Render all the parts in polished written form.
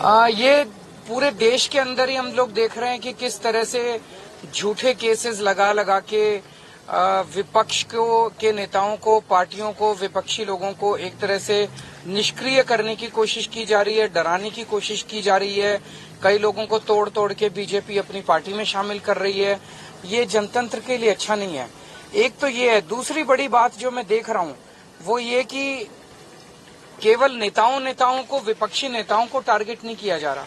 ये पूरे देश के अंदर ही हम लोग देख रहे हैं कि किस तरह से झूठे केसेस लगा लगा के विपक्ष के नेताओं को, पार्टियों को, विपक्षी लोगों को एक तरह से निष्क्रिय करने की कोशिश की जा रही है, डराने की कोशिश की जा रही है। कई लोगों को तोड़ तोड़ के बीजेपी अपनी पार्टी में शामिल कर रही है। ये जनतंत्र के लिए अच्छा नहीं है। एक तो ये है। दूसरी बड़ी बात जो मैं देख रहा हूं वो ये कि केवल नेताओं को, विपक्षी नेताओं को टारगेट नहीं किया जा रहा।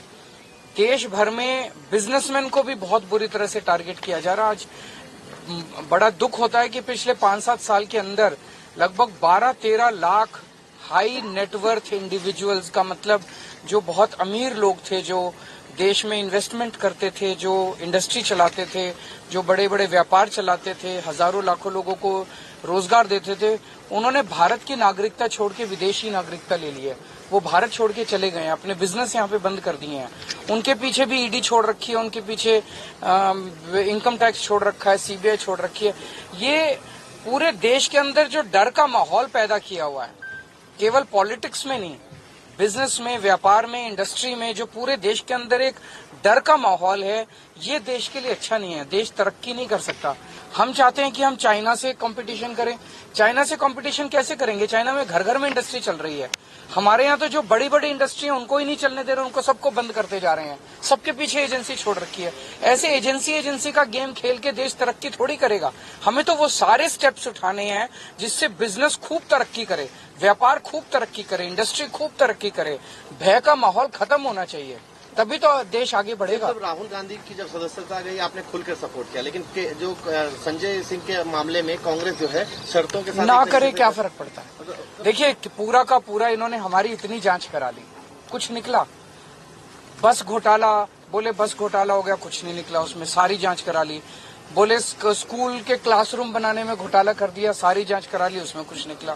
देश भर में बिजनेसमैन को भी बहुत बुरी तरह से टारगेट किया जा रहा। आज बड़ा दुख होता है कि पिछले 5-7 साल के अंदर लगभग 12-13 लाख हाई नेटवर्थ इंडिविजुअल्स का मतलब जो बहुत अमीर लोग थे, जो देश में इन्वेस्टमेंट करते थे, जो इंडस्ट्री चलाते थे, जो बड़े बड़े व्यापार चलाते थे, हजारों लाखों लोगों को रोजगार देते थे, उन्होंने भारत की नागरिकता छोड़ के विदेशी नागरिकता ले ली है। वो भारत छोड़ के चले गए हैं, अपने बिजनेस यहाँ पे बंद कर दिए हैं। उनके पीछे भी ईडी छोड़ रखी है, उनके पीछे इनकम टैक्स छोड़ रखा है, सीबीआई छोड़ रखी है। ये पूरे देश के अंदर जो डर का माहौल पैदा किया हुआ है, केवल पॉलिटिक्स में नहीं, बिजनेस में, व्यापार में, इंडस्ट्री में, जो पूरे देश के अंदर एक डर का माहौल है, ये देश के लिए अच्छा नहीं है। देश तरक्की नहीं कर सकता। हम चाहते हैं कि हम चाइना से कंपटीशन करें। चाइना से कंपटीशन कैसे करेंगे? चाइना में घर घर में इंडस्ट्री चल रही है। हमारे यहाँ तो जो बड़ी बड़ी इंडस्ट्री है उनको ही नहीं चलने दे रहे, उनको सबको बंद करते जा रहे हैं। सबके पीछे एजेंसी छोड़ रखी है। ऐसे एजेंसी का गेम खेल के देश तरक्की थोड़ी करेगा। हमें तो वो सारे स्टेप्स उठाने हैं जिससे बिजनेस खूब तरक्की करे, व्यापार खूब तरक्की करे, इंडस्ट्री खूब तरक्की करे। भय का माहौल खत्म होना चाहिए, तभी तो देश आगे बढ़ेगा। राहुल गांधी की जब सदस्यता गई आपने खुलकर सपोर्ट किया, लेकिन जो संजय सिंह के मामले में कांग्रेस जो है शर्तों के साथ ना करे क्या फर्क पड़ता है? देखिए, पूरा का पूरा इन्होंने हमारी इतनी जांच करा ली, कुछ निकला। बस घोटाला बोले, बस घोटाला हो गया, कुछ नहीं निकला उसमें, सारी जांच करा ली। बोले स्कूल के क्लासरूम बनाने में घोटाला कर दिया, सारी जांच करा ली, उसमें कुछ निकला।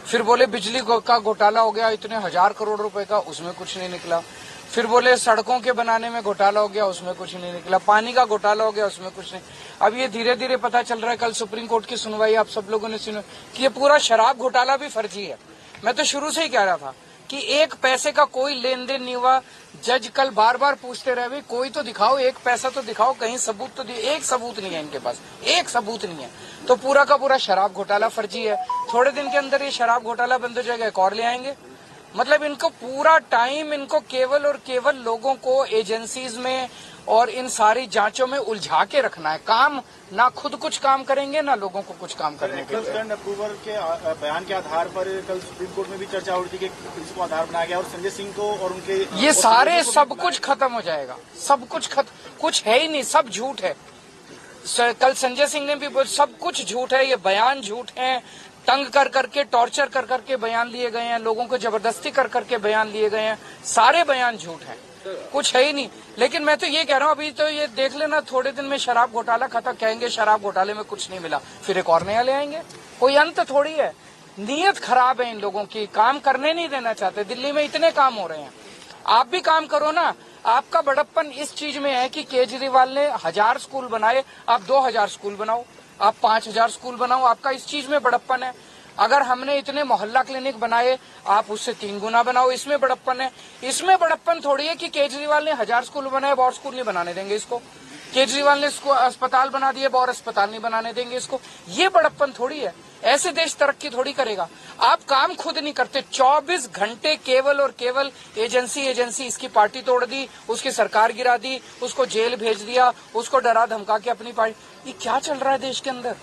फिर बोले बिजली का घोटाला हो गया, इतने 1000 करोड़ रुपए का, उसमें कुछ नहीं निकला। फिर बोले सड़कों के बनाने में घोटाला हो गया, उसमें कुछ नहीं निकला। पानी का घोटाला हो गया, उसमें कुछ नहीं। अब ये धीरे धीरे पता चल रहा है, कल सुप्रीम कोर्ट की सुनवाई आप सब लोगों ने सुनी कि ये पूरा शराब घोटाला भी फर्जी है। मैं तो शुरू से ही कह रहा था कि 1 पैसे का कोई लेन देन नहीं हुआ। जज कल बार बार पूछते रहे, कोई तो दिखाओ, 1 पैसा तो दिखाओ, कहीं सबूत तो दिए। एक सबूत नहीं है इनके पास, एक सबूत नहीं है। तो पूरा का पूरा शराब घोटाला फर्जी है। थोड़े दिन के अंदर ये शराब घोटाला बंद हो जाएगा, एक और ले आएंगे। मतलब इनको पूरा टाइम, इनको केवल और केवल लोगों को एजेंसीज में और इन सारी जांचों में उलझा के रखना है। काम ना खुद कुछ काम करेंगे, ना लोगों को कुछ काम करने के लिए। अप्रूवल के बयान के आधार पर कल सुप्रीम कोर्ट में भी चर्चा हो रही थी कि इसको आधार बनाया गया और संजय सिंह को और उनके ये सारे सब कुछ खत्म हो जाएगा। सब कुछ कुछ है ही नहीं, सब झूठ है। कल संजय सिंह ने भी सब कुछ झूठ है, ये बयान झूठ है। तंग कर करके, टॉर्चर कर करके बयान लिए गए हैं, लोगों को जबरदस्ती कर करके बयान लिए गए हैं। सारे बयान झूठ हैं, कुछ है ही नहीं। लेकिन मैं तो ये कह रहा हूँ, अभी तो ये देख लेना, थोड़े दिन में शराब घोटाला खत्म, कहेंगे शराब घोटाले में कुछ नहीं मिला, फिर एक और नया ले आएंगे। कोई अंत थोड़ी है। नीयत खराब है इन लोगों की, काम करने नहीं देना चाहते। दिल्ली में इतने काम हो रहे हैं, आप भी काम करो ना। आपका बड़प्पन इस चीज में है कि केजरीवाल ने 1000 स्कूल बनाए, आप 2000 स्कूल बनाओ, आप 5000 स्कूल बनाओ। आपका इस चीज में बड़प्पन है। अगर हमने इतने मोहल्ला क्लिनिक बनाए, आप उससे 3 गुना बनाओ, इसमें बड़प्पन है। इसमें बड़प्पन थोड़ी है कि केजरीवाल ने 1000 स्कूल बनाए, और स्कूल नहीं बनाने देंगे इसको। केजरीवाल ने इसको अस्पताल बना दिए, और अस्पताल नहीं बनाने देंगे इसको। ये बड़प्पन थोड़ी है। ऐसे देश तरक्की थोड़ी करेगा। आप काम खुद नहीं करते, 24 घंटे केवल और केवल एजेंसी इसकी पार्टी तोड़ दी, उसकी सरकार गिरा दी, उसको जेल भेज दिया, उसको डरा धमका के अपनी पार्टी। ये क्या चल रहा है देश के अंदर?